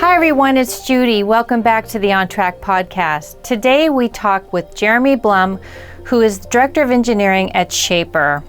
Hi everyone, it's Judy. Welcome back to the OnTrack podcast. Today we talk with Jeremy Blum, who is the Director of Engineering at Shaper.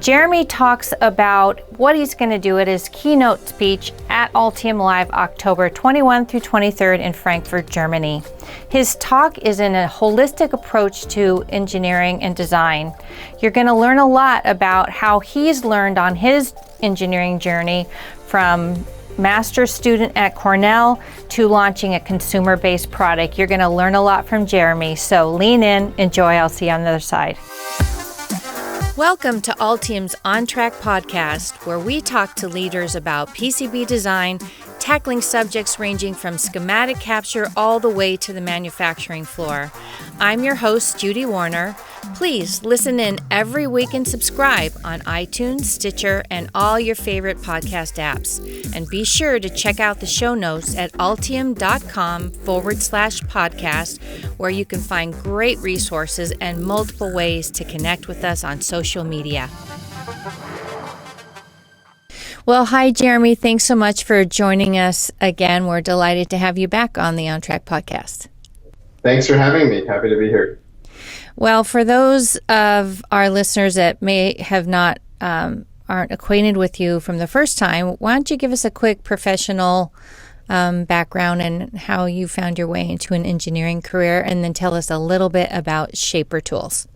Jeremy talks about what he's going to do at his keynote speech at AltiumLive October 21 through 23rd in Frankfurt, Germany. His talk is in a holistic approach to engineering and design. You're going to learn a lot about how he's learned on his engineering journey from master's student at Cornell to launching a consumer-based product. You're going to learn a lot from Jeremy, so lean in, enjoy. I'll see you on the other side. Welcome to Altium's OnTrack podcast, where we talk to leaders about PCB design, tackling subjects ranging from schematic capture all the way to the manufacturing floor. I'm your host, Judy Warner. Please listen in every week and subscribe on iTunes, Stitcher, and all your favorite podcast apps. And be sure to check out the show notes at altium.com/podcast, where you can find great resources and multiple ways to connect with us on social media. Well, hi, Jeremy. Thanks so much for joining us again. We're delighted to have you back on the OnTrack podcast. Thanks for having me. Happy to be here. Well, for those of our listeners that may have not aren't acquainted with you from the first time, why don't you give us a quick professional background and how you found your way into an engineering career, and then tell us a little bit about Shaper Tools.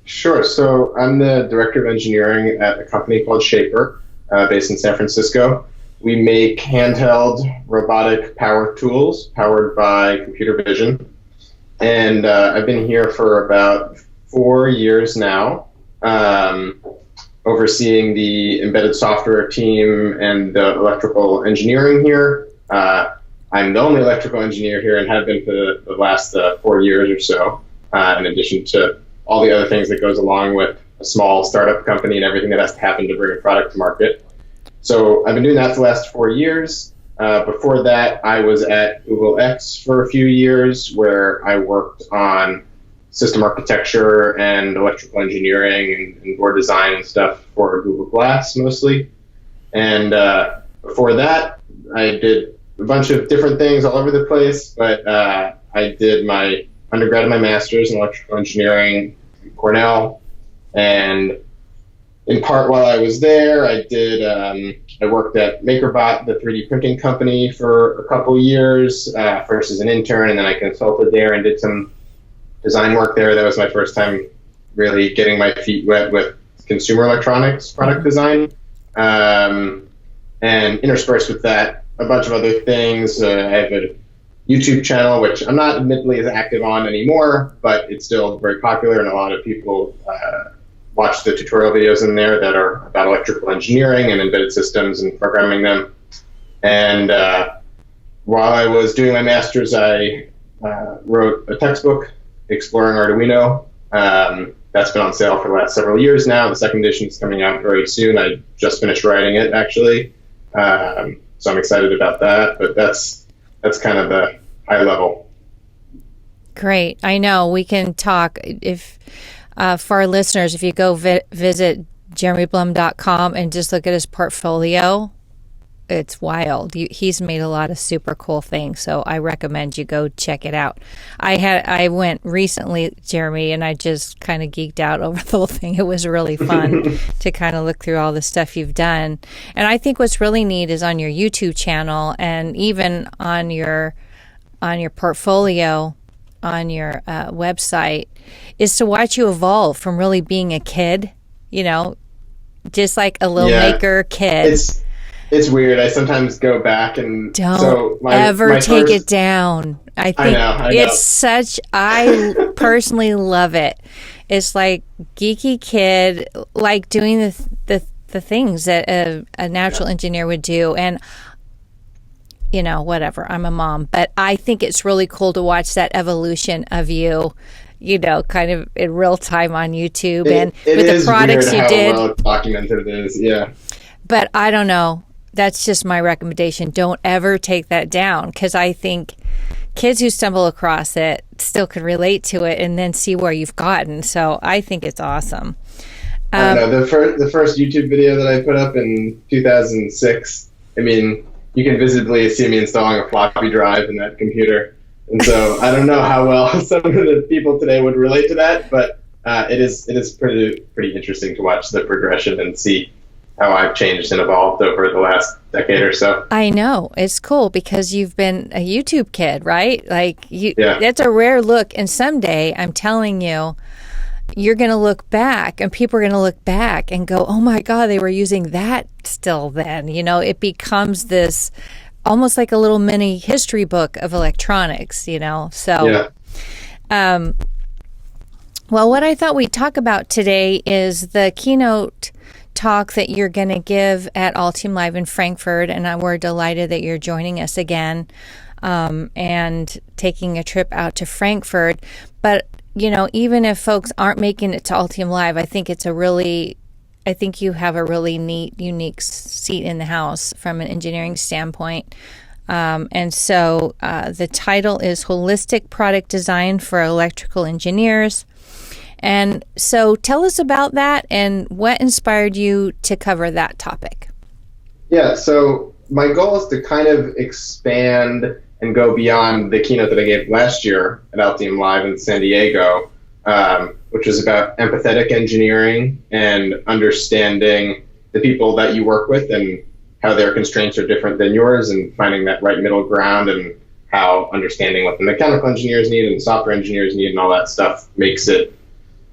Sure. So I'm the Director of Engineering at a company called Shaper, based in San Francisco. We make handheld robotic power tools powered by computer vision. And I've been here for about 4 years now, overseeing the embedded software team and the electrical engineering here. I'm the only electrical engineer here and have been for the last 4 years or so, in addition to all the other things that goes along with a small startup company and everything that has to happen to bring a product to market. So I've been doing that for the last 4 years. Before that, I was at GoogleX for a few years, where I worked on system architecture and electrical engineering and board design and stuff for Google Glass mostly. And before that, I did a bunch of different things all over the place, but I did my undergrad and my master's in electrical engineering at Cornell. And in part while I was there, I worked at MakerBot, the 3D printing company, for a couple years, first as an intern, and then I consulted there and did some design work there. That was my first time really getting my feet wet with consumer electronics product design. And interspersed with that, a bunch of other things. I have a YouTube channel, which I'm not admittedly as active on anymore, but it's still very popular, and a lot of people watch the tutorial videos in there that are about electrical engineering and embedded systems and programming them. And while I was doing my master's, I wrote a textbook exploring Arduino. That's been on sale for the last several years now. The second edition is coming out very soon. I just finished writing it, actually. So I'm excited about that, but that's kind of the high level. Great. I know we can talk for our listeners, if you go visit jeremyblum.com and just look at his portfolio, it's wild. He's made a lot of super cool things, so I recommend you go check it out. I went recently, Jeremy, and I just kind of geeked out over the whole thing. It was really fun to kind of look through all the stuff you've done. And I think what's really neat is on your YouTube channel and even on your portfolio on your website is to watch you evolve from really being a kid, just like a little maker kid. It's weird. I sometimes go back and don't ever take it down. I think I know. It's such, I personally love it. It's like geeky kid, like doing the things that a natural engineer would do. And whatever, I'm a mom, but I think it's really cool to watch that evolution of you, kind of in real time on YouTube and with the products you did. Well documented it is, yeah. But I don't know. That's just my recommendation. Don't ever take that down, because I think kids who stumble across it still could relate to it and then see where you've gotten. So I think it's awesome. I know the first YouTube video that I put up in 2006. I mean, you can visibly see me installing a floppy drive in that computer. And so I don't know how well some of the people today would relate to that, but it is pretty interesting to watch the progression and see how I've changed and evolved over the last decade or so. I know. It's cool because you've been a YouTube kid, right? Like, Yeah. that's a rare look. And someday, I'm telling you, you're going to look back and people are going to look back and go, oh my God, they were using that still then. You know, it becomes this almost like a little mini history book of electronics, you know? So, Yeah. Well, what I thought we'd talk about today is the keynote talk that you're going to give at AltiumLive in Frankfurt, and we're delighted that you're joining us again and taking a trip out to Frankfurt. But, you know, even if folks aren't making it to AltiumLive, I think you have a really neat, unique seat in the house from an engineering standpoint. And so the title is Holistic Product Design for Electrical Engineers. And so tell us about that and what inspired you to cover that topic. Yeah, so my goal is to kind of expand and go beyond the keynote that I gave last year at AltiumLive in San Diego, which was about empathetic engineering and understanding the people that you work with and how their constraints are different than yours, and finding that right middle ground, and how understanding what the mechanical engineers need and the software engineers need and all that stuff makes it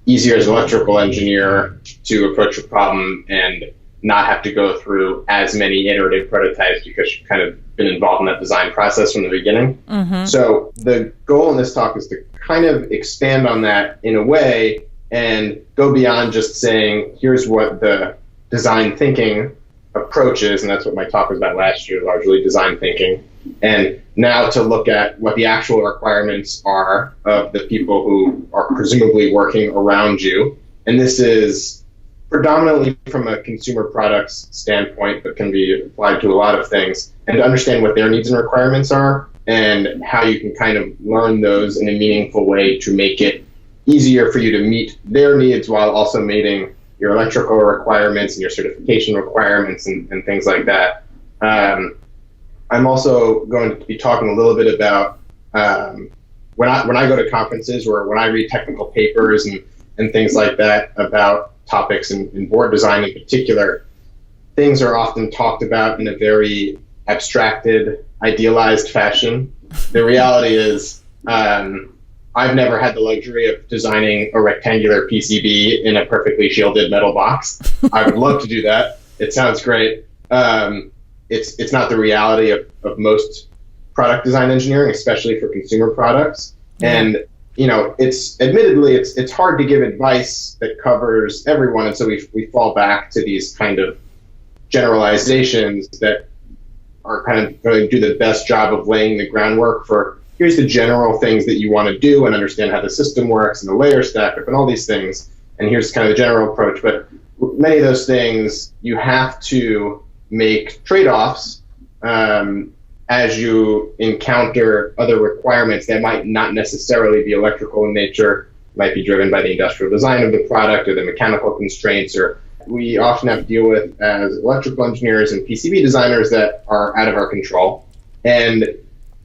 easier as an electrical engineer to approach a problem and not have to go through as many iterative prototypes because you've kind of been involved in that design process from the beginning. Mm-hmm. So the goal in this talk is to kind of expand on that in a way and go beyond just saying, here's what the design thinking approach is, and that's what my talk was about last year, largely design thinking. And now to look at what the actual requirements are of the people who are presumably working around you. And this is predominantly from a consumer products standpoint, but can be applied to a lot of things, and to understand what their needs and requirements are and how you can kind of learn those in a meaningful way to make it easier for you to meet their needs while also meeting your electrical requirements and your certification requirements and things like that. I'm also going to be talking a little bit about when I go to conferences or when I read technical papers and things like that about topics in board design in particular, things are often talked about in a very abstracted, idealized fashion. The reality is I've never had the luxury of designing a rectangular PCB in a perfectly shielded metal box. I would love to do that. It sounds great. It's not the reality of most product design engineering, especially for consumer products. And you know, it's hard to give advice that covers everyone, and so we fall back to these kind of generalizations that are kind of going to do the best job of laying the groundwork for here's the general things that you want to do and understand how the system works and the layer stack up and all these things, and here's kind of the general approach. But many of those things you have to make trade-offs as you encounter other requirements that might not necessarily be electrical in nature, might be driven by the industrial design of the product or the mechanical constraints, or we often have to deal with as electrical engineers and PCB designers that are out of our control. And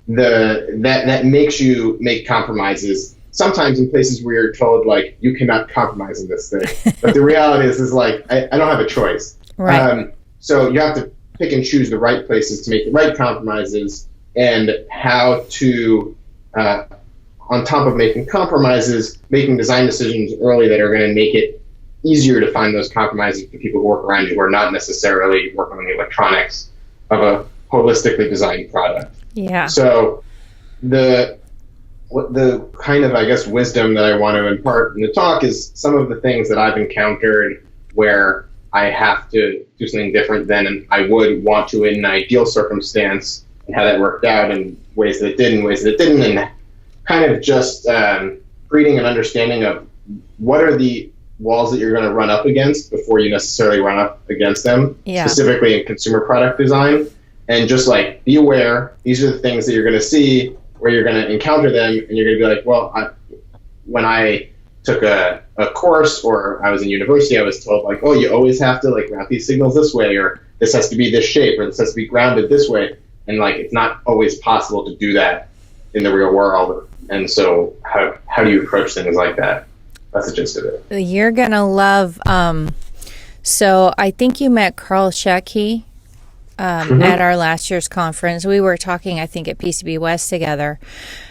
that makes you make compromises, sometimes in places where you're told, like, you cannot compromise in this thing. But the reality is like, I don't have a choice. Right. So you have to pick and choose the right places to make the right compromises, and how to, on top of making compromises, making design decisions early that are going to make it easier to find those compromises for people who work around you who are not necessarily working on the electronics of a holistically designed product. Yeah. So the kind of, I guess, wisdom that I want to impart in the talk is some of the things that I've encountered where I have to do something different than and I would want to in an ideal circumstance, and how that worked out in ways that it did and ways that it didn't, and kind of just creating an understanding of what are the walls that you're going to run up against before you necessarily run up against them, specifically in consumer product design. And just like, be aware, these are the things that you're going to see where you're going to encounter them, and you're going to be like, well, when I took a course or I was in university, I was told, like, oh, you always have to like route these signals this way, or this has to be this shape, or this has to be grounded this way. and like it's not always possible to do that in the real world. And so how do you approach things like that? That's the gist of it. You're gonna love. So I think you met Carl Shecky at our last year's conference. We were talking, I think, at PCB West together.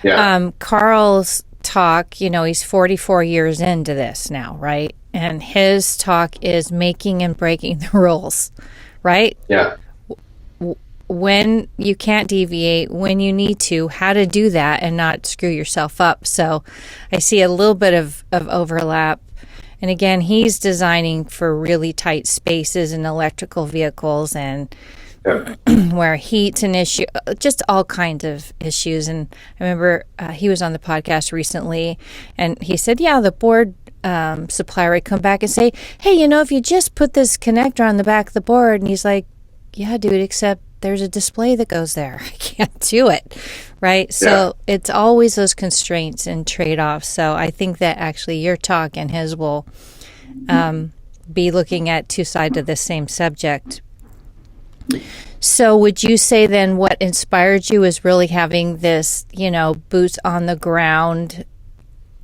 Yeah. Carl's talk, you know, he's 44 years into this now, right? And his talk is making and breaking the rules, right? Yeah. When you can't deviate, when you need to, how to do that and not screw yourself up. So I see a little bit of overlap. And again, he's designing for really tight spaces in electrical vehicles and where heat's an issue, just all kinds of issues. And I remember he was on the podcast recently, and he said, yeah, the board supplier would come back and say, hey, you know, if you just put this connector on the back of the board, and he's like, yeah, dude, except there's a display that goes there. I can't do it, right? So it's always those constraints and trade-offs. So I think that actually your talk and his will be looking at two sides of the same subject. So would you say then what inspired you is really having this, you know, boots on the ground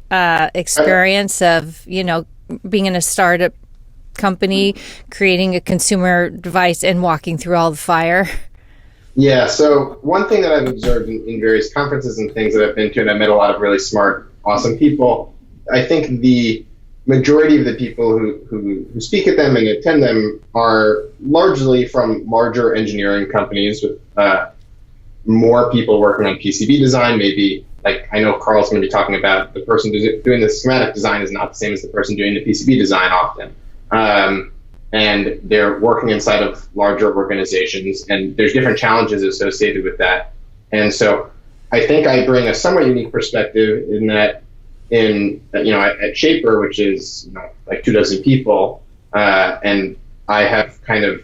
experience of, you know, being in a startup company, creating a consumer device and walking through all the fire? Yeah, so one thing that I've observed in various conferences and things that I've been to, and I've met a lot of really smart, awesome people, I think the majority of the people who speak at them and attend them are largely from larger engineering companies with more people working on PCB design. Maybe, like, I know Carl's going to be talking about the person doing the schematic design is not the same as the person doing the PCB design often. And they're working inside of larger organizations, and there's different challenges associated with that. And so I think I bring a somewhat unique perspective in that at Shaper, which is like 24 people, and I have kind of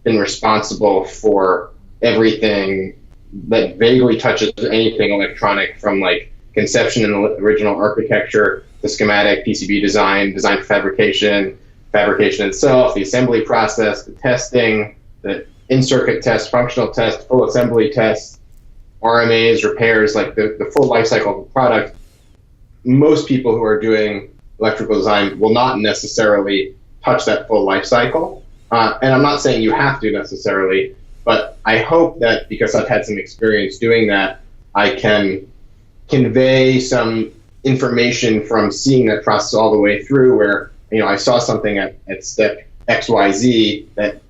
been responsible for everything that vaguely touches anything electronic, from like conception and original architecture, the schematic, PCB design for fabrication itself, the assembly process, the testing, the in-circuit test, functional test, full assembly test, RMAs, repairs, like the full life cycle of the product. Most people who are doing electrical design will not necessarily touch that full life cycle. And I'm not saying you have to necessarily, but I hope that because I've had some experience doing that, I can convey some information from seeing that process all the way through, where I saw something at step XYZ that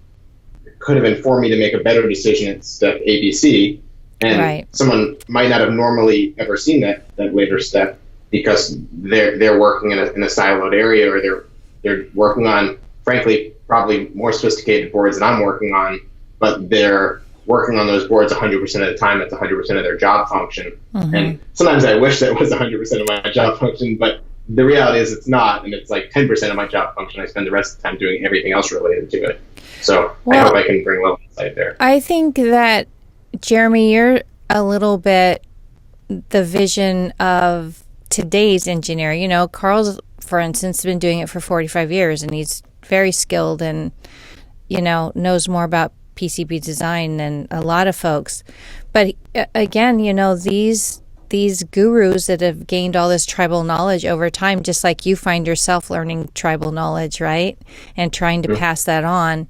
could have informed me to make a better decision at step ABC. And someone might not have normally ever seen that later step because they're working in a siloed area, or they're working on, frankly, probably more sophisticated boards than I'm working on, but they're working on those boards 100% of the time. That's 100% of their job function. Mm-hmm. And sometimes I wish that was 100% of my job function, but the reality is it's not, and it's like 10% of my job function. I spend the rest of the time doing everything else related to it. So I hope I can bring a little insight there. I think that, Jeremy, you're a little bit the vision of today's engineer. Carl's, for instance, been doing it for 45 years, and he's very skilled and, knows more about PCB design than a lot of folks. But again, these gurus that have gained all this tribal knowledge over time, just like you find yourself learning tribal knowledge, right? And trying to pass that on.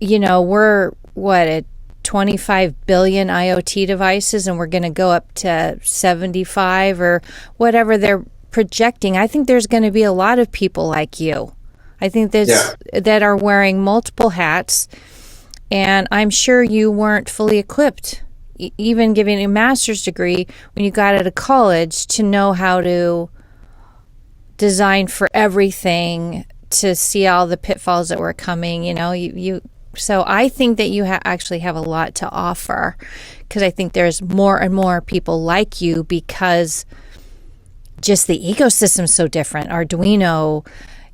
We're at 25 billion IoT devices, and we're going to go up to 75 or whatever they're projecting. I think there's going to be a lot of people like you. I think that are wearing multiple hats, and I'm sure you weren't fully equipped, even giving a master's degree when you got out of college, to know how to design for everything, to see all the pitfalls that were coming. So I think that you actually have a lot to offer, because I think there's more and more people like you, because just the ecosystem's so different. Arduino,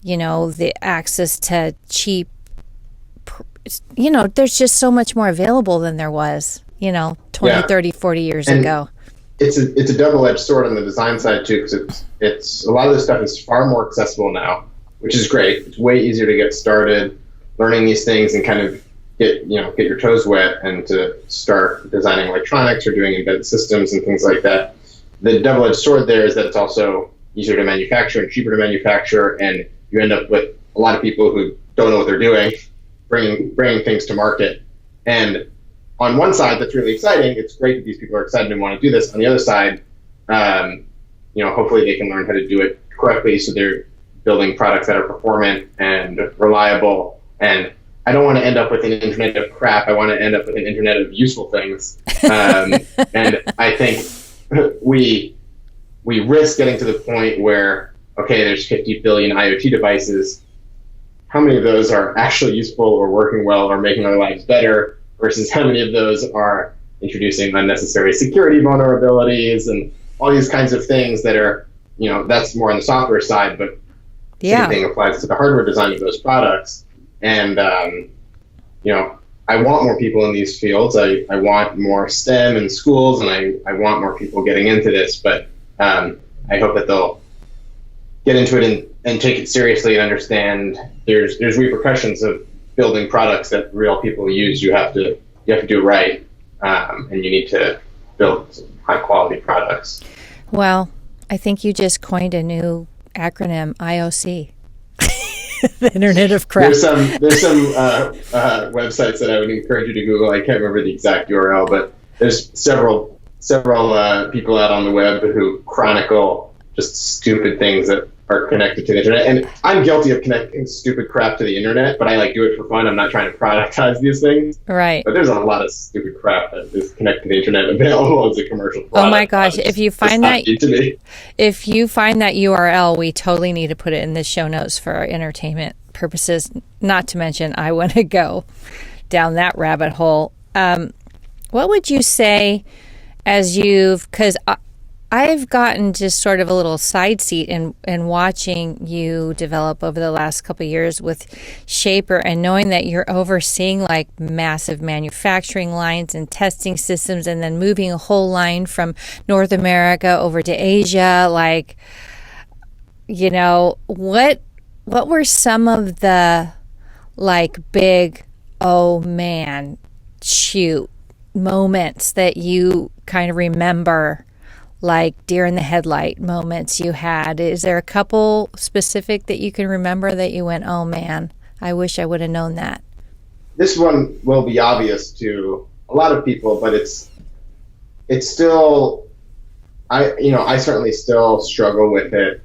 the access to cheap, there's just so much more available than there was, 20, 30, 40 years ago. It's a double-edged sword on the design side too, because it's a lot of this stuff is far more accessible now, which is great. It's way easier to get started learning these things and kind of get your toes wet and to start designing electronics or doing embedded systems and things like that. The double-edged sword there is that it's also easier to manufacture and cheaper to manufacture, and you end up with a lot of people who don't know what they're doing, bringing things to market. And on one side, that's really exciting. It's great that these people are excited and want to do this. On the other side, hopefully they can learn how to do it correctly, so they're building products that are performant and reliable. And I don't want to end up with an internet of crap. I want to end up with an internet of useful things. And I think we risk getting to the point where, okay, there's 50 billion IoT devices. How many of those are actually useful or working well or making our lives better, versus how many of those are introducing unnecessary security vulnerabilities and all these kinds of things that are, that's more on the software side, but same thing applies to the hardware design of those products. And, I want more people in these fields. I want more STEM in schools, and I want more people getting into this, but I hope that they'll get into it and take it seriously and understand there's repercussions of building products that real people use. You have to do it right, and you need to build high quality products. Well, I think you just coined a new acronym, IOC. The Internet of Crap. There's some websites that I would encourage you to Google. I can't remember the exact URL, but there's several people out on the web who chronicle just stupid things that are connected to the internet. And I'm guilty of connecting stupid crap to the internet, but I do it for fun. I'm not trying to productize these things. Right. But there's a lot of stupid crap that is connected to the internet available as a commercial product. Oh my gosh. If you find that URL, we totally need to put it in the show notes for our entertainment purposes. Not to mention, I want to go down that rabbit hole. What would you say because I've gotten just sort of a little side seat in watching you develop over the last couple of years with Shaper, and knowing that you're overseeing like massive manufacturing lines and testing systems, and then moving a whole line from North America over to Asia. Like, what were some of the like big, oh man, shoot moments that you kind of remember? Like deer in the headlight moments you had? Is there a couple specific that you can remember that you went, oh man, I wish I would have known that? This one will be obvious to a lot of people, but it's still, I certainly still struggle with it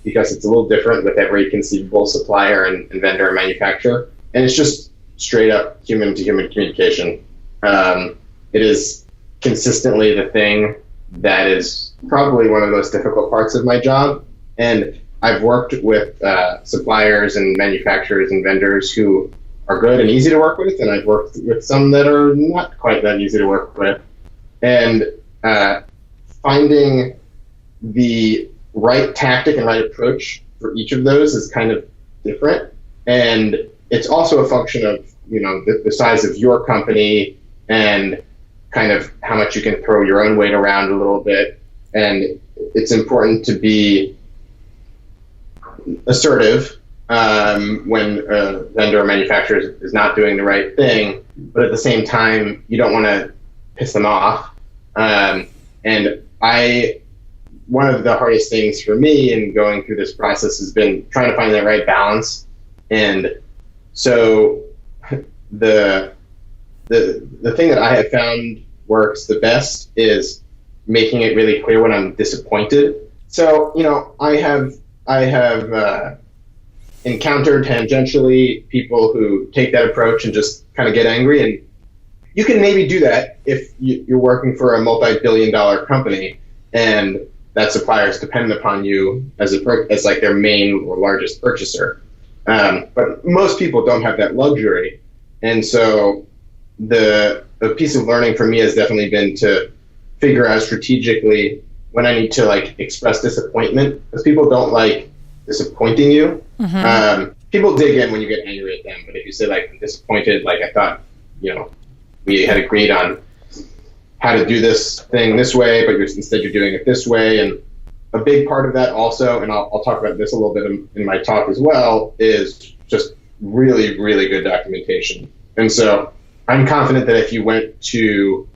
because it's a little different with every conceivable supplier and vendor and manufacturer. And it's just straight up human to human communication. It is consistently the thing that is probably one of the most difficult parts of my job. And I've worked with suppliers and manufacturers and vendors who are good and easy to work with, and I've worked with some that are not quite that easy to work with. And finding the right tactic and right approach for each of those is kind of different. And it's also a function of, the size of your company and kind of how much you can throw your own weight around a little bit. And it's important to be assertive when a vendor or manufacturer is not doing the right thing, but at the same time, you don't want to piss them off. And one of the hardest things for me in going through this process has been trying to find that right balance. And so the thing that I have found works the best is making it really clear when I'm disappointed. So, I have encountered tangentially people who take that approach and just kind of get angry. And you can maybe do that if you're working for a multi-billion-dollar company and that supplier is dependent upon you as like their main or largest purchaser. But most people don't have that luxury. And so the piece of learning for me has definitely been to figure out strategically when I need to like express disappointment, because people don't like disappointing you. Mm-hmm. People dig in when you get angry at them, but if you say like, I'm disappointed, like I thought, we had agreed on how to do this thing this way, but instead you're doing it this way. And a big part of that also, and I'll talk about this a little bit in my talk as well, is just really, really good documentation. And so I'm confident that if you went to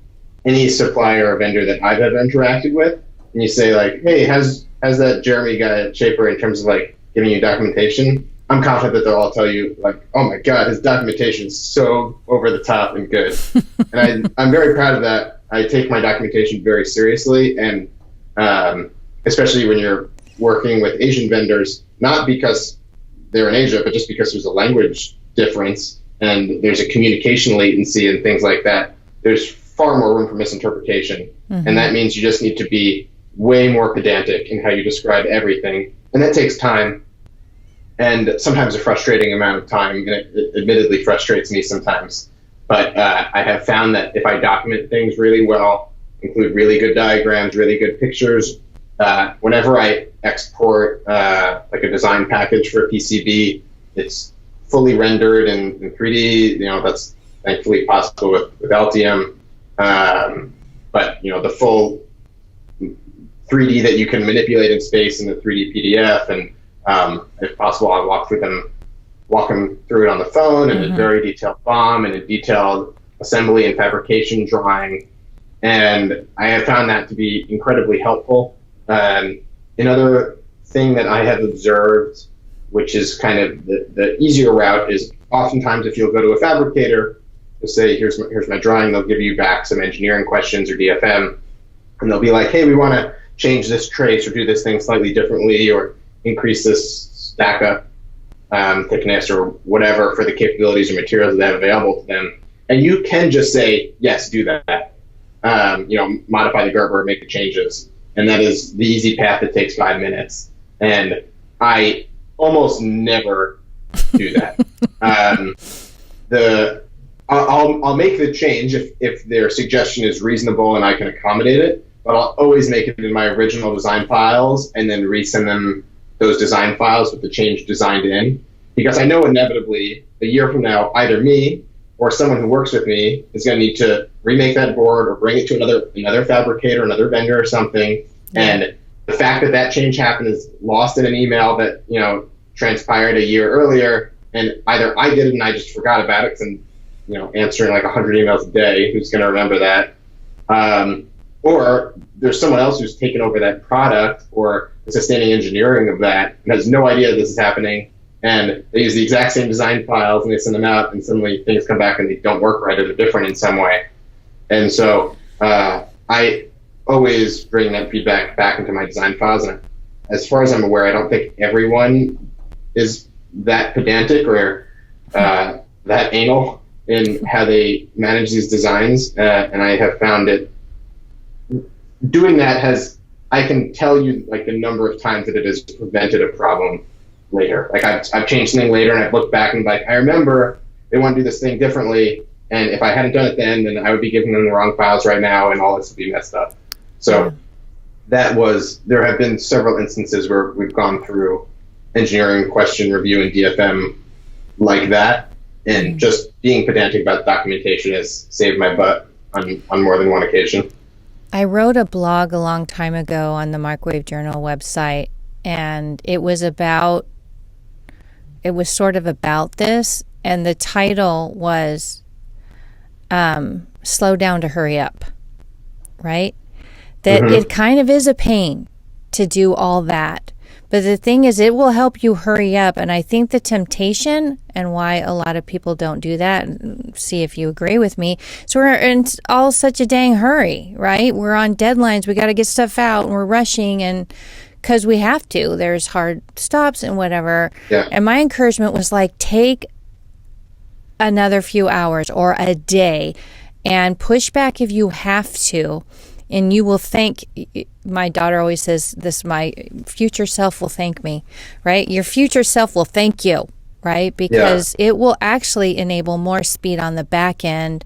any supplier or vendor that I've ever interacted with, and you say like, hey, how's that Jeremy guy at Shaper in terms of like giving you documentation? I'm confident that they'll all tell you like, oh my God, his documentation is so over the top and good. And I'm very proud of that. I take my documentation very seriously, and especially when you're working with Asian vendors, not because they're in Asia, but just because there's a language difference and there's a communication latency and things like that. There's far more room for misinterpretation. Mm-hmm. And that means you just need to be way more pedantic in how you describe everything. And that takes time, and sometimes a frustrating amount of time, and it admittedly frustrates me sometimes. But I have found that if I document things really well, include really good diagrams, really good pictures, whenever I export like a design package for a PCB, it's fully rendered in 3D. That's thankfully possible with Altium. But the full 3D that you can manipulate in space in the 3D PDF, and if possible, I'll walk them through it on the phone, and a very detailed BOM and a detailed assembly and fabrication drawing. And I have found that to be incredibly helpful. Another thing that I have observed, which is kind of the easier route, is oftentimes if you'll go to a fabricator, they'll say, here's my drawing, they'll give you back some engineering questions or DFM, and they'll be like, hey, we want to change this trace or do this thing slightly differently or increase this stack up thickness or whatever for the capabilities or materials that they have available to them. And you can just say, yes, do that. Modify the Gerber, make the changes. And that is the easy path that takes 5 minutes. And I almost never do that. I'll make the change if their suggestion is reasonable and I can accommodate it, but I'll always make it in my original design files and then resend them those design files with the change designed in, because I know inevitably a year from now, either me or someone who works with me is going to need to remake that board or bring it to another fabricator, another vendor or something. And the fact that change happened is lost in an email that, transpired a year earlier. And either I did it and I just forgot about it because I'm, answering like 100 emails a day. Who's going to remember that? Or there's someone else who's taken over that product or the sustaining engineering of that and has no idea this is happening. And they use the exact same design files and they send them out, and suddenly things come back and they don't work right or they're different in some way. And so I always bring that feedback back into my design files. And as far as I'm aware, I don't think everyone is that pedantic or that anal in how they manage these designs. And I have found it doing that I can tell you like the number of times that it has prevented a problem later. Like I've changed something later and I've looked back and like, I remember they want to do this thing differently. And if I hadn't done it then I would be giving them the wrong files right now and all this would be messed up. So there have been several instances where we've gone through engineering question review and DFM like that. And just being pedantic about documentation has saved my butt on more than one occasion. I wrote a blog a long time ago on the Microwave Journal website, and it was sort of about this, and the title was Slow Down to Hurry Up, right? That it kind of is a pain to do all that. But the thing is, it will help you hurry up. And I think the temptation and why a lot of people don't do that, and see if you agree with me, so we're in all such a dang hurry, right? We're on deadlines. We got to get stuff out and we're rushing, and because we have to. There's hard stops and whatever. Yeah. And my encouragement was like, take another few hours or a day and push back if you have to. And you will thank, my daughter always says this, my future self will thank me, right? Your future self will thank you, right? Because it will actually enable more speed on the back end,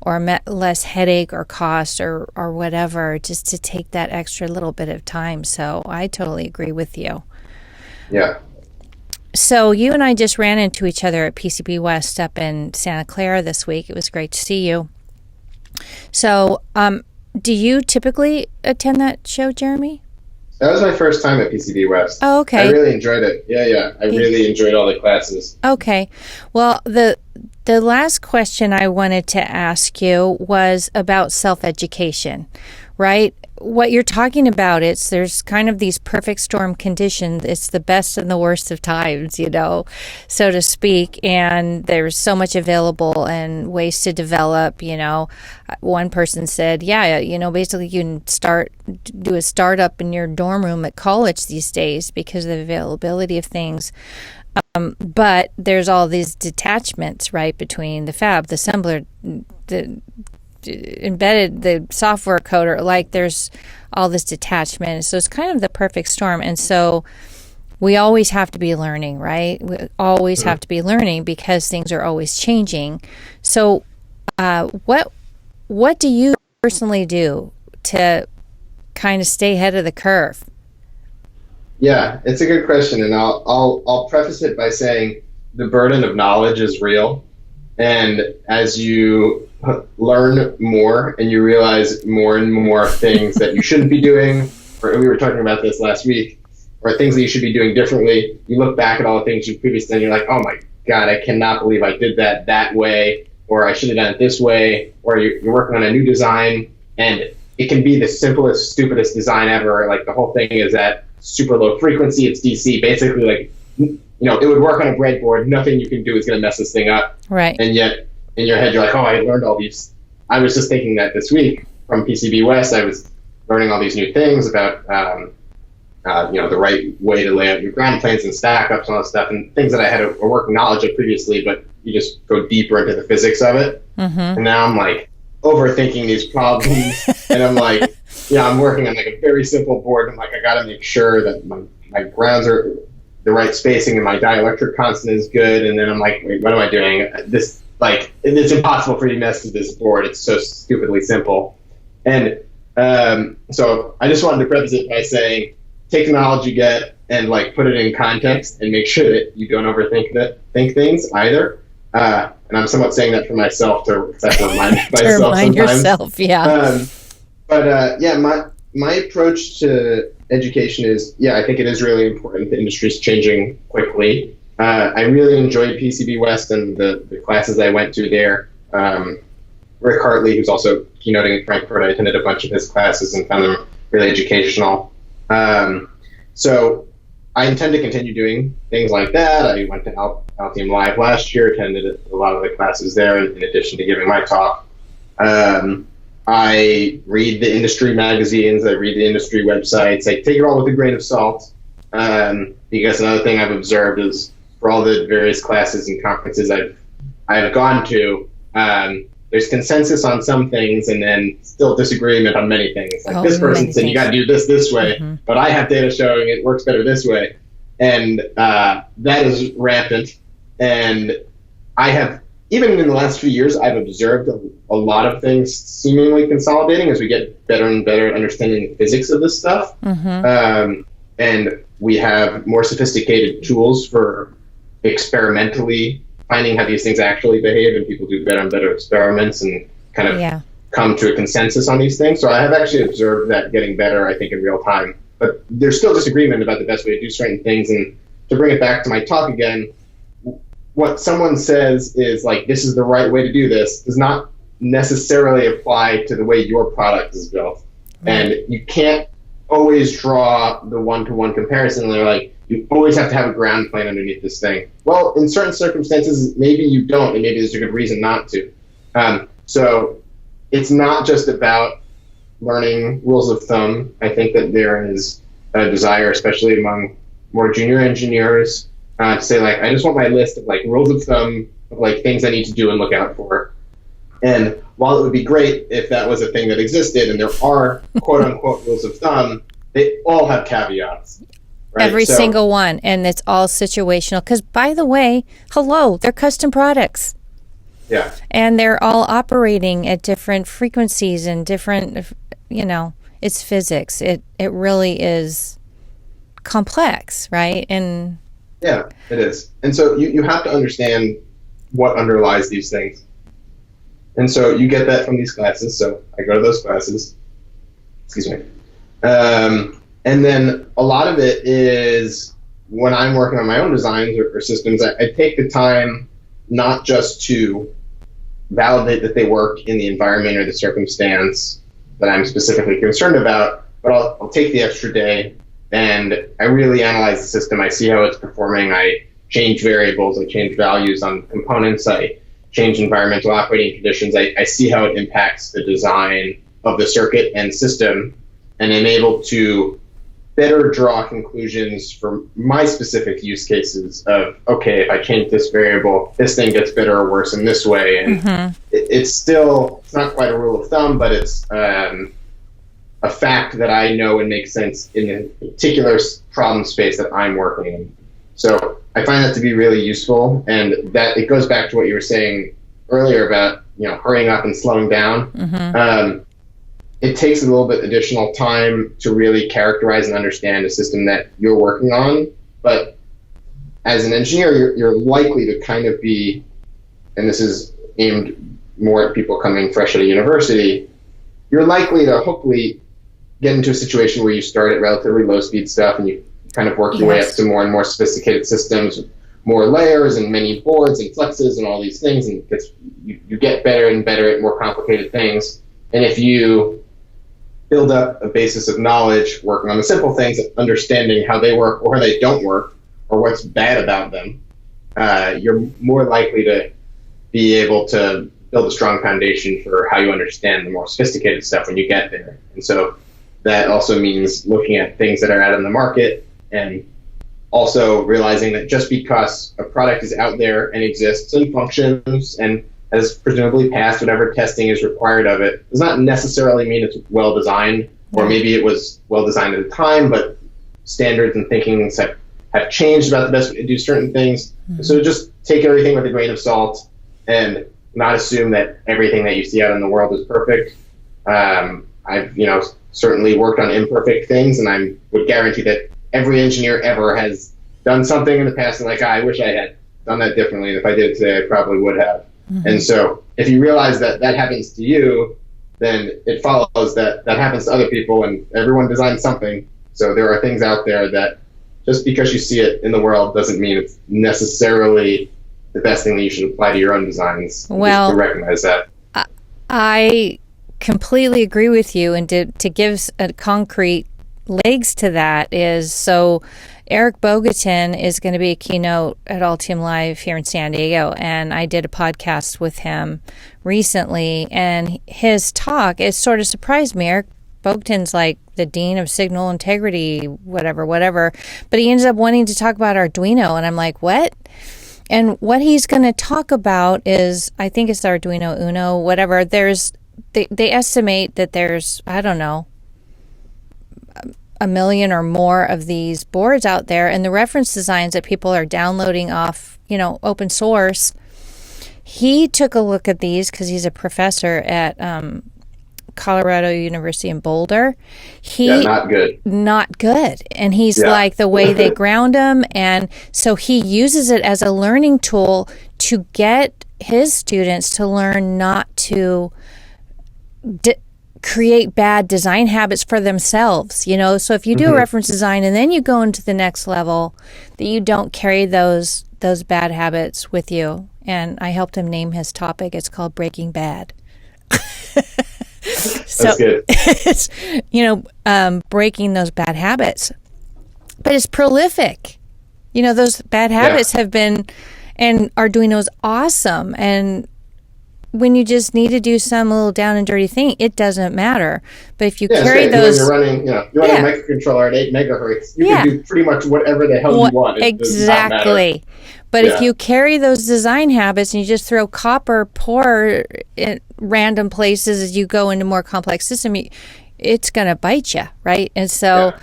or less headache or cost or whatever, just to take that extra little bit of time. So I totally agree with you. Yeah. So you and I just ran into each other at PCB West up in Santa Clara this week. It was great to see you. So, do you typically attend that show, Jeremy? That was my first time at PCB West. Oh, okay. I really enjoyed it. Yeah. I really enjoyed all the classes. Okay. Well, the The last question I wanted to ask you was about self-education, right? What you're talking about, there's kind of these perfect storm conditions. It's the best and the worst of times, so to speak. And there's so much available and ways to develop, One person said, basically you can do a startup in your dorm room at college these days because of the availability of things. But there's all these detachments, right, between the fab, the assembler, the embedded, the software coder, like there's all this detachment. So it's kind of the perfect storm. And so we always have to be learning, right? We always have to be learning because things are always changing. So what do you personally do to kind of stay ahead of the curve? Yeah, it's a good question, and I'll preface it by saying the burden of knowledge is real, and as you learn more and you realize more and more things that you shouldn't be doing, or we were talking about this last week, or things that you should be doing differently, you look back at all the things you've previously done, you're like, oh my God, I cannot believe I did that way, or I should have done it this way, or you're working on a new design, and it can be the simplest, stupidest design ever. Like the whole thing is at super low frequency, it's DC, basically like, it would work on a breadboard, nothing you can do is going to mess this thing up. Right. And yet in your head, you're like, oh, I learned all these. I was just thinking that this week from PCB West, I was learning all these new things about, the right way to lay out your ground planes and stack ups and all that stuff, and things that I had a working knowledge of previously, but you just go deeper into the physics of it. Mm-hmm. And now I'm like overthinking these problems, and I'm like, I'm working on like a very simple board. I'm like, I got to make sure that my grounds are the right spacing and my dielectric constant is good. And then I'm like, wait, what am I doing? This, like, it's impossible for me to mess with this board. It's so stupidly simple. And so I just wanted to preface it by saying, take the knowledge you get and like put it in context and make sure that you don't think things either. And I'm somewhat saying that for myself to remind myself to remind sometimes. yourself, yeah. My approach to education is, I think it is really important. The industry is changing quickly. I really enjoyed PCB West and the classes I went to there. Rick Hartley, who's also keynoting at Frankfurt, I attended a bunch of his classes and found them really educational. So I intend to continue doing things like that. I went to AltiumLive last year, attended a lot of the classes there in addition to giving my talk. I read the industry magazines, I read the industry websites, I take it all with a grain of salt, because another thing I've observed is for all the various classes and conferences I've gone to, there's consensus on some things and then still disagreement on many things. Like this person said you got to do this way, but I have data showing it works better this way. And that is rampant. And I have, even in the last few years, I've observed a lot of things seemingly consolidating as we get better and better at understanding the physics of this stuff. And we have more sophisticated tools for experimentally finding how these things actually behave, and people do better and better experiments and kind of come to a consensus on these things. So I have actually observed that getting better, I think, in real time. But there's still disagreement about the best way to do certain things. And to bring it back to my talk again, what someone says is like, this is the right way to do this, does not necessarily apply to the way your product is built. And you can't always draw the one-to-one comparison. They're like, you always have to have a ground plane underneath this thing. Well, in certain circumstances, maybe you don't, and maybe there's a good reason not to. So it's not just about learning rules of thumb. I think that there is a desire, especially among more junior engineers, to say, like, I just want my list of like rules of thumb of like things I need to do and look out for. And while it would be great if that was a thing that existed, and there are quote unquote rules of thumb, they all have caveats. Right? Every single one, and it's all situational. Because, by the way, they're custom products. Yeah. And they're all operating at different frequencies and different, it's physics. It really is complex, right? And yeah, it is. And so you have to understand what underlies these things. And so you get that from these classes. So I go to those classes. Excuse me. And then a lot of it is when I'm working on my own designs or systems, I take the time not just to validate that they work in the environment or the circumstance that I'm specifically concerned about, but I'll take the extra day and I really analyze the system. I see how it's performing. I change variables. I change values on components. I change environmental operating conditions. I see how it impacts the design of the circuit and system, and I'm able to better draw conclusions for my specific use cases of, okay, if I change this variable, this thing gets better or worse in this way. And it's not quite a rule of thumb, but it's a fact that I know and makes sense in the particular problem space that I'm working in. So I find that to be really useful, and that it goes back to what you were saying earlier about, hurrying up and slowing down. It takes a little bit additional time to really characterize and understand a system that you're working on, but as an engineer, you're likely to kind of be, and this is aimed more at people coming fresh out of university, you're likely to hopefully get into a situation where you start at relatively low speed stuff and you kind of work your way up to more and more sophisticated systems, more layers and many boards and flexes and all these things, and you get better and better at more complicated things. And if you build up a basis of knowledge working on the simple things, understanding how they work or how they don't work or what's bad about them, you're more likely to be able to build a strong foundation for how you understand the more sophisticated stuff when you get there. And so that also means looking at things that are out in the market, and also realizing that just because a product is out there and exists and functions and has presumably passed whatever testing is required of it, does not necessarily mean it's well designed, or maybe it was well designed at the time, but standards and thinkings have changed about the best way to do certain things. So just take everything with a grain of salt and not assume that everything that you see out in the world is perfect. I've certainly worked on imperfect things, and I would guarantee that every engineer ever has done something in the past and I wish I had done that differently, and if I did it today, I probably would have. And so if you realize that that happens to you, then it follows that that happens to other people, and everyone designs something. So there are things out there that just because you see it in the world doesn't mean it's necessarily the best thing that you should apply to your own designs. Well, just to recognize that. I completely agree with you. And to give a concrete legs to that is, so Eric Bogatin is going to be a keynote at AltiumLive here in San Diego, and I did a podcast with him recently, and his talk, it sort of surprised me. Eric Bogatin's like the dean of signal integrity, whatever, but he ends up wanting to talk about Arduino, and I'm like, what? And what he's going to talk about is, I think it's the Arduino Uno, whatever. They estimate that there's, I don't know, 1 million or more of these boards out there, and the reference designs that people are downloading off, open source. He took a look at these because he's a professor at Colorado University in Boulder. Not good. Not good. And he's like, the way they ground them. And so he uses it as a learning tool to get his students to learn not to create bad design habits for themselves, So if you do a reference design and then you go into the next level, that you don't carry those bad habits with you. And I helped him name his topic. It's called Breaking Bad. So that's good. It's, breaking those bad habits. But it's prolific. Those bad habits have been, and Arduino's awesome. And when you just need to do some little down and dirty thing, it doesn't matter. But if you carry those, you're running a microcontroller at 8 megahertz, you can do pretty much whatever the hell you want. Exactly. But if you carry those design habits and you just throw copper poor in random places as you go into more complex system, it's going to bite you, right? And so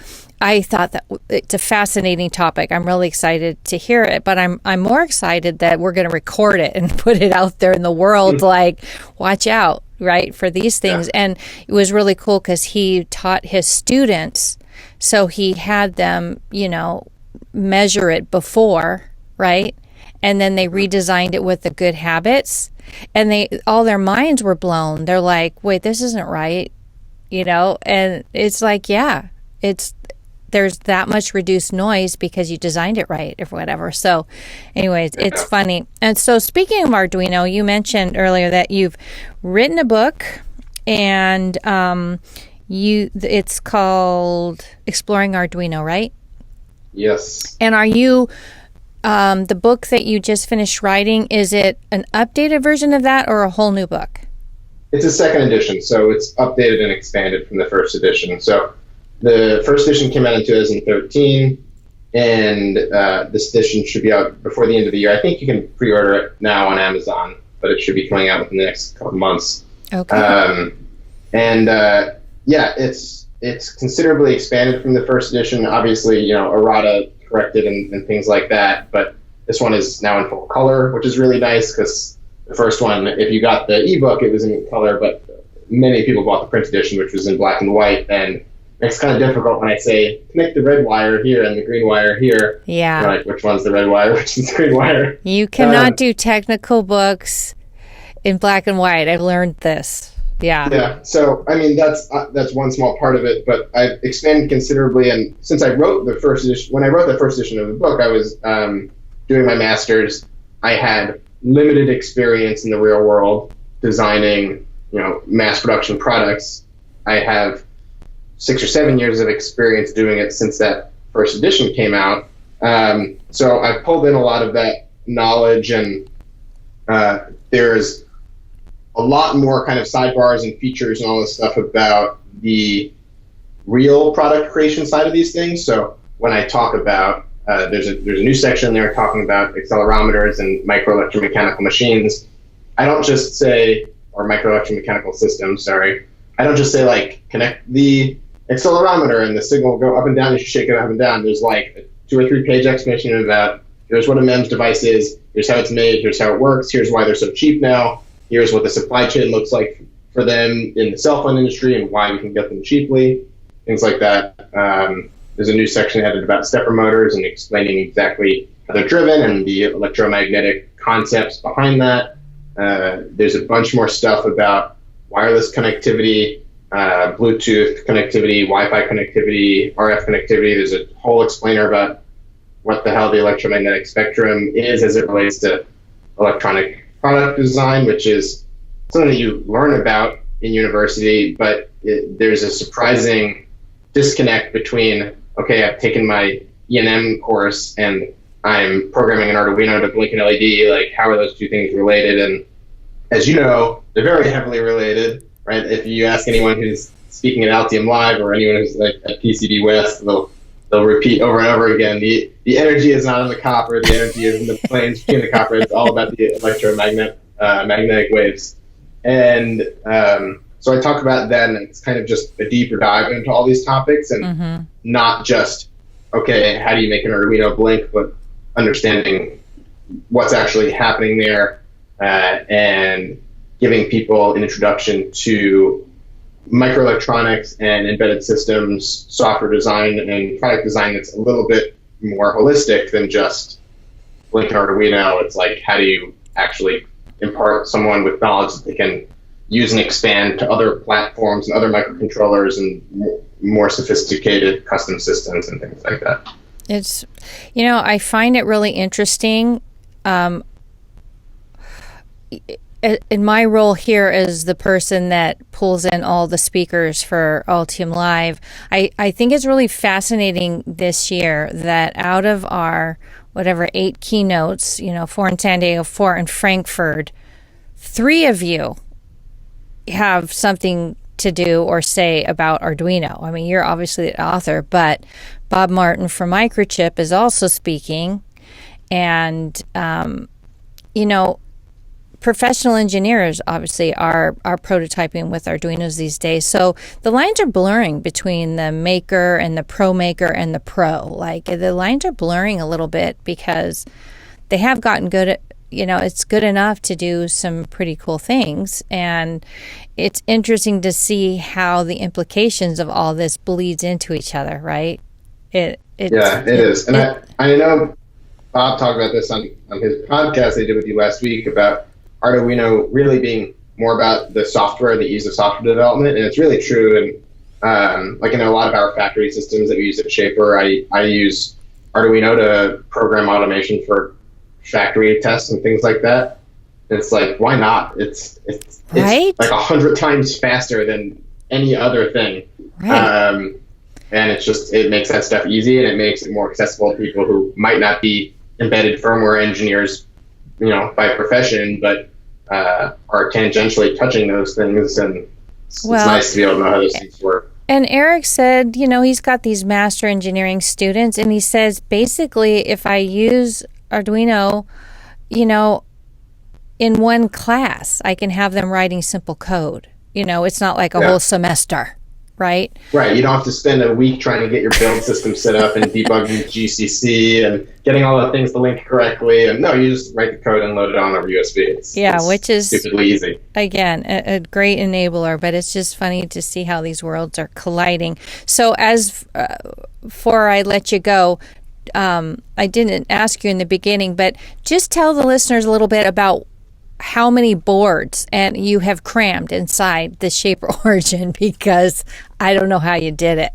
I thought that it's a fascinating topic. I'm really excited to hear it, but I'm more excited that we're going to record it and put it out there in the world, like, watch out, right, for these things. And it was really cool because he taught his students, so he had them, measure it before, right? And then they redesigned it with the good habits, and all their minds were blown. They're like, wait, this isn't right, and it's like, there's that much reduced noise because you designed it right or whatever. So anyways, it's funny. And so speaking of Arduino, you mentioned earlier that you've written a book, and it's called Exploring Arduino, right? Yes. And are you the book that you just finished writing, is it an updated version of that or a whole new book? It's a second edition, so it's updated and expanded from the first edition. So the first edition came out in 2013, and this edition should be out before the end of the year. I think you can pre-order it now on Amazon, but it should be coming out within the next couple of months. Okay. It's considerably expanded from the first edition. Obviously, errata corrected and things like that, but this one is now in full color, which is really nice, because the first one, if you got the ebook, it was in color, but many people bought the print edition, which was in black and white, and it's kind of difficult when I say connect the red wire here and the green wire here. Yeah. Like, which one's the red wire, which is the green wire? You cannot do technical books in black and white. I've learned this. Yeah. Yeah. So, I mean, that's one small part of it, but I've expanded considerably. And since I wrote the first edition, when I wrote the first edition of the book, I was doing my master's. I had limited experience in the real world designing, mass production products. I have 6 or 7 years of experience doing it since that first edition came out. So I've pulled in a lot of that knowledge, and there's a lot more kind of sidebars and features and all this stuff about the real product creation side of these things. So when I talk about, there's a new section there talking about accelerometers and micro electromechanical machines. I don't just say, or micro electromechanical systems, sorry. I don't just say, like, connect the accelerometer and the signal will go up and down, you should shake it up and down. There's like a 2 or 3 page explanation about, here's what a MEMS device is, here's how it's made, here's how it works, here's why they're so cheap now, here's what the supply chain looks like for them in the cell phone industry and why we can get them cheaply, things like that. There's a new section added about stepper motors and explaining exactly how they're driven and the electromagnetic concepts behind that. There's a bunch more stuff about wireless connectivity, Bluetooth connectivity, Wi-Fi connectivity, RF connectivity. There's a whole explainer about what the hell the electromagnetic spectrum is as it relates to electronic product design, which is something that you learn about in university, but there's a surprising disconnect between, okay, I've taken my E&M course and I'm programming an Arduino to blink an LED, like, how are those two things related? And as you know, they're very heavily related, right? If you ask anyone who's speaking at AltiumLive or anyone who's like at PCB West, they'll repeat over and over again, the energy is not in the copper, the energy is in the planes between the copper. It's all about the magnetic waves. And so I talk about that, and it's kind of just a deeper dive into all these topics, and not just, okay, how do you make an Arduino blink, but understanding what's actually happening there, and giving people an introduction to microelectronics and embedded systems, software design, and product design that's a little bit more holistic than just blink an Arduino. It's like, how do you actually impart someone with knowledge that they can use and expand to other platforms and other microcontrollers and more sophisticated custom systems and things like that. It's, I find it really interesting. In my role here as the person that pulls in all the speakers for AltiumLive, I think it's really fascinating this year that out of our, 8 keynotes, 4 in San Diego, 4 in Frankfurt, 3 of you have something to do or say about Arduino. I mean, you're obviously the author, but Bob Martin from Microchip is also speaking. And, professional engineers obviously are prototyping with Arduinos these days. So the lines are blurring between the maker and the pro maker and the pro. Like, the lines are blurring a little bit because they have gotten good at, it's good enough to do some pretty cool things. And it's interesting to see how the implications of all this bleeds into each other, right? It is. And I know Bob talked about this on his podcast they did with you last week about Arduino really being more about the software, the ease of software development, and it's really true. like in a lot of our factory systems that we use at Shaper, I use Arduino to program automation for factory tests and things like that. And it's like, why not? It's right? like 100 times faster than any other thing. Right. And it makes that stuff easy, and it makes it more accessible to people who might not be embedded firmware engineers, by profession, but are tangentially touching those things. And it's nice to be able to know how those things work. And Eric said, he's got these master engineering students, and he says, basically, if I use Arduino, in one class, I can have them writing simple code. It's not like a whole semester, right? Right. You don't have to spend a week trying to get your build system set up and debugging GCC and getting all the things to link correctly. And no, you just write the code and load it on over USB. It's which is stupidly easy. Again, a great enabler, but it's just funny to see how these worlds are colliding. So before I let you go, I didn't ask you in the beginning, but just tell the listeners a little bit about how many boards and you have crammed inside the Shaper Origin, because I don't know how you did it.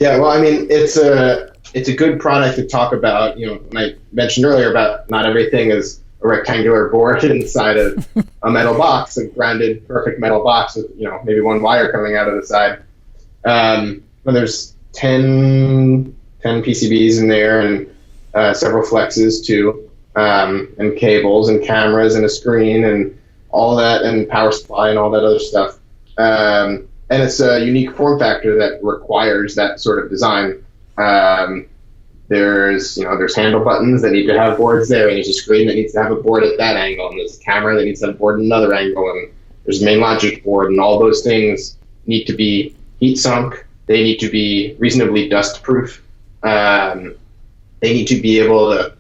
Yeah, well, I mean, it's a good product to talk about. I mentioned earlier about not everything is a rectangular board inside of a metal box, a grounded, perfect metal box with maybe one wire coming out of the side. Well, there's 10 PCBs in there, and several flexes too. And cables and cameras and a screen and all that, and power supply and all that other stuff. And it's a unique form factor that requires that sort of design. There's handle buttons that need to have boards there, and there's a screen that needs to have a board at that angle, and there's a camera that needs to have a board at another angle, and there's a main logic board, and all those things need to be heat sunk. They need to be reasonably dust proof. They need to be able to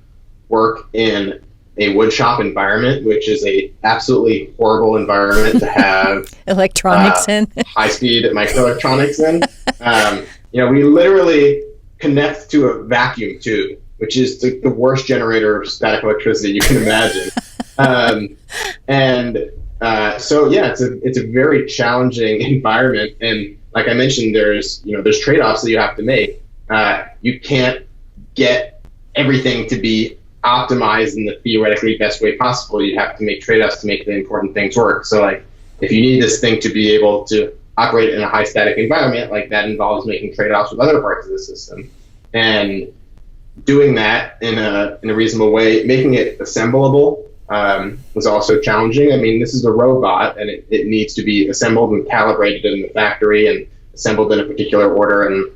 work in a wood shop environment, which is a absolutely horrible environment to have electronics in, high-speed microelectronics in. We literally connect to a vacuum tube, which is the worst generator of static electricity you can imagine. So it's a very challenging environment, and like I mentioned, there's trade-offs that you have to make. You can't get everything to be optimized in the theoretically best way possible. You have to make trade-offs to make the important things work. So like, if you need this thing to be able to operate in a high static environment, like that involves making trade-offs with other parts of the system, and doing that in a reasonable way. Making it assemblable was also challenging. I mean, this is a robot, and it needs to be assembled and calibrated in the factory and assembled in a particular order, and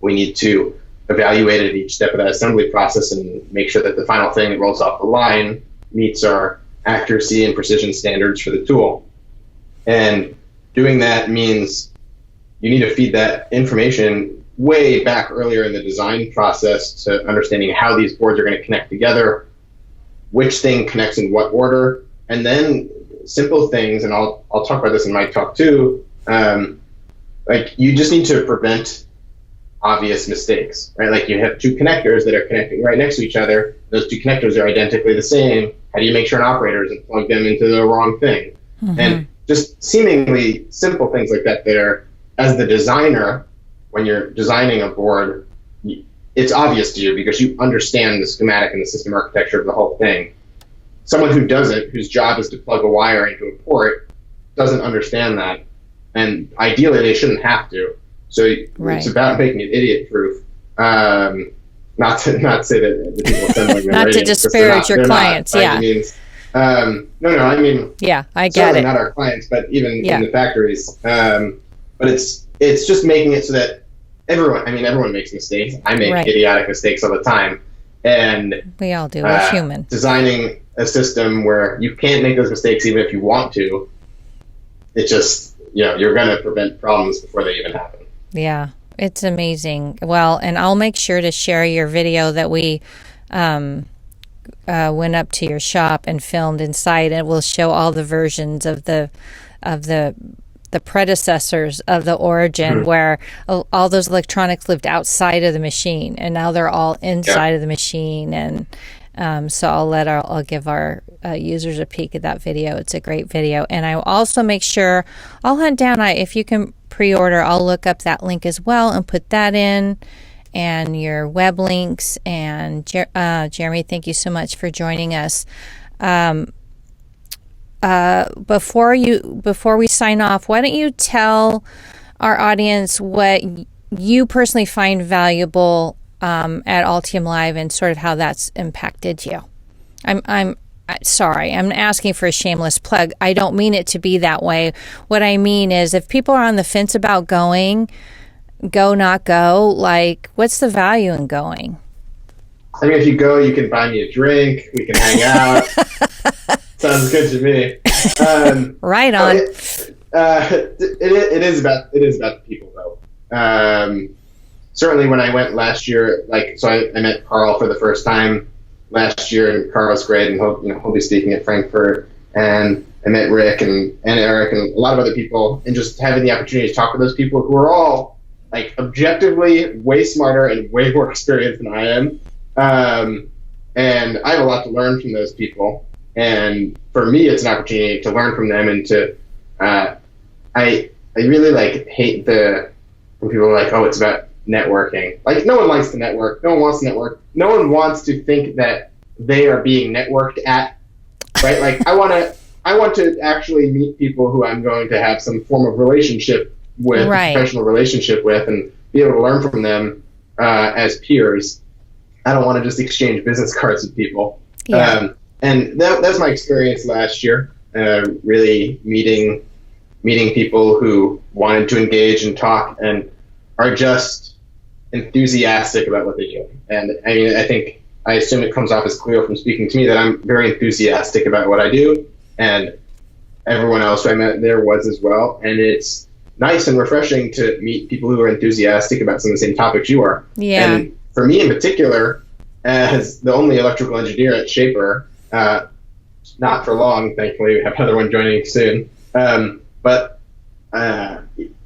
we need to evaluate at each step of that assembly process and make sure that the final thing that rolls off the line meets our accuracy and precision standards for the tool. And doing that means you need to feed that information way back earlier in the design process to understanding how these boards are going to connect together, which thing connects in what order, and then simple things, and I'll talk about this in my talk too, like you just need to prevent obvious mistakes, right? Like you have two connectors that are connecting right next to each other. Those two connectors are identically the same. How do you make sure an operator doesn't plug them into the wrong thing? Mm-hmm. And just seemingly simple things like that there, as the designer, when you're designing a board, it's obvious to you because you understand the schematic and the system architecture of the whole thing. Someone who doesn't, whose job is to plug a wire into a port, doesn't understand that. And ideally, they shouldn't have to. So It's about making it idiot-proof. Not to say that the people assembling not to disparage your clients, yeah. No, I mean, yeah, I get it. Not our clients, but even in the factories. But it's just making it so that everyone makes mistakes. I make idiotic mistakes all the time, and we all do. We're human. Designing a system where you can't make those mistakes even if you want to, it just you're going to prevent problems before they even happen. Yeah, it's amazing. Well, and I'll make sure to share your video that we went up to your shop and filmed inside, and we'll show all the versions of the predecessors of the Origin, where all those electronics lived outside of the machine, and now they're all inside of the machine. And So I'll give our users a peek at that video. It's a great video. And I will also make sure I'll hunt down, if you can pre-order, I'll look up that link as well and put that in, and your web links. And Jeremy, thank you so much for joining us. Before we sign off, why don't you tell our audience what you personally find valuable at AltiumLive and sort of how that's impacted you? I'm sorry, I'm asking for a shameless plug. I don't mean it to be that way. What I mean is, if people are on the fence about going, go, not go, like, what's the value in going? I mean, if you go, you can buy me a drink. We can hang out. Sounds good to me. Right on. It is about the people, though. Certainly, when I went last year, I met Carl for the first time last year, and Carl's great, and he'll be speaking at Frankfurt. And I met Rick and Eric and a lot of other people, and just having the opportunity to talk to those people who are all objectively way smarter and way more experienced than I am. And I have a lot to learn from those people. And for me, it's an opportunity to learn from them and to, I really hate when people are like, oh, it's about networking. No one likes to network. No one wants to network. No one wants to think that they are being networked at, right? I want to actually meet people who I'm going to have some form of relationship with, right, professional relationship with, and be able to learn from them as peers. I don't want to just exchange business cards with people. Yeah. And that's my experience last year, really meeting people who wanted to engage and talk and are just enthusiastic about what they do. And I mean, I assume it comes off as clear from speaking to me that I'm very enthusiastic about what I do, and everyone else who I met there was as well. And it's nice and refreshing to meet people who are enthusiastic about some of the same topics you are. Yeah. And for me in particular, as the only electrical engineer at Shaper, not for long, thankfully, we have another one joining soon. But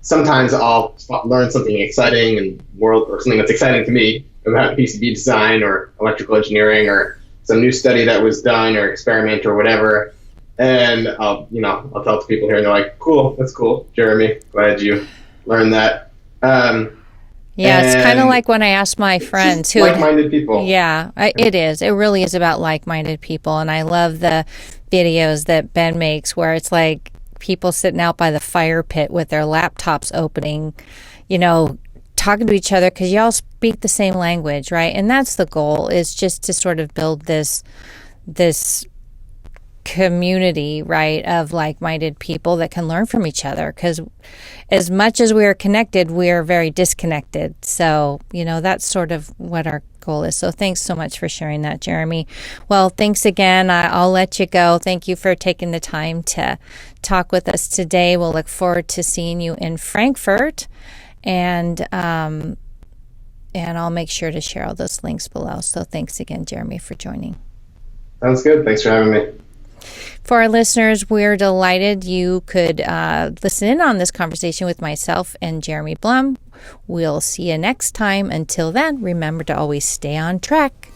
sometimes I'll learn something exciting or something that's exciting to me about PCB design or electrical engineering or some new study that was done or experiment or whatever. And I'll tell it to people here, and they're like, cool, that's cool, Jeremy, glad you learned that. Yeah, it's kind of like when I ask my friends who like-minded people. Yeah, it is. It really is about like-minded people, and I love the videos that Ben makes where it's like people sitting out by the fire pit with their laptops opening, talking to each other because you all speak the same language, right? And that's the goal, is just to sort of build this community, right, of like-minded people that can learn from each other, because as much as we are connected, we are very disconnected. So that's sort of what our goal is. So thanks so much for sharing that, Jeremy. Well, thanks again. I'll let you go. Thank you for taking the time to talk with us today. We'll look forward to seeing you in Frankfurt, and I'll make sure to share all those links below. So thanks again, Jeremy, for joining. Sounds good. Thanks for having me. For our listeners, we're delighted you could listen in on this conversation with myself and Jeremy Blum. We'll see you next time. Until then, remember to always stay on track.